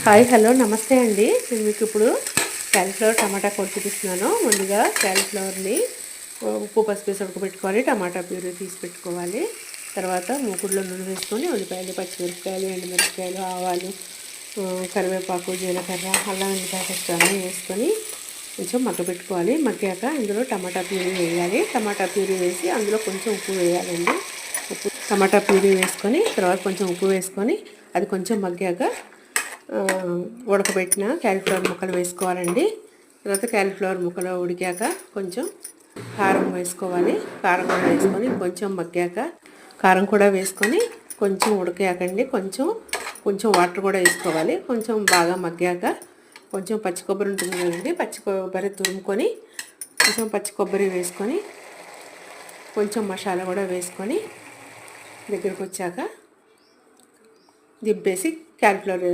Hi hello నమస్తే అండి. నేను మీకు ఇప్పుడు క్యాలీఫ్లవర్ టమాటా కూర చూపిస్తున్నాను. ముందుగా క్యాలీఫ్లవర్ని ఉప్పు పసుపు వేసి ఉడకబెట్టుకోవాలి. టమాటా ప్యూరీ తీసి పెట్టుకోవాలి. తర్వాత మూకుడులో నూనె వేసుకొని ఉల్లిపాయలు, పచ్చిమిరపకాయలు, ఎండుమిరపకాయలు, ఆవాలు, కరివేపాకు, జీలకర్ర, అల్లం వెల్లిపాయ పేస్ట్ అన్నీ వేసుకొని కొంచెం మగ్గబెట్టుకోవాలి. మగ్గాక ఇందులో టమాటా ప్యూరీ వేయాలి. టమాటా ప్యూరీ వేసి అందులో కొంచెం ఉప్పు వేయాలండి. టమాటా ప్యూరీ వేసుకొని తర్వాత కొంచెం ఉప్పు వేసుకొని అది కొంచెం మగ్గాక ఉడకబెట్టిన క్యాలీఫ్లవర్ ముక్కలు వేసుకోవాలండి. తర్వాత క్యాలీఫ్లవర్ ముక్కలు ఉడికాక కొంచెం కారం వేసుకోవాలి. కారం కూడా వేసుకొని కొంచెం మగ్గాక కారం కూడా వేసుకొని కొంచెం ఉడికాకండి కొంచెం వాటర్ కూడా వేసుకోవాలి. కొంచెం బాగా మగ్గాక కొంచెం పచ్చి కొబ్బరి ఉంటుంది కదండి, పచ్చి కొబ్బరి తురుముకొని కొంచెం పచ్చి కొబ్బరి వేసుకొని కొంచెం మసాలా కూడా వేసుకొని దగ్గరకు వచ్చాక దింపేసి క్యాలీఫ్లవర్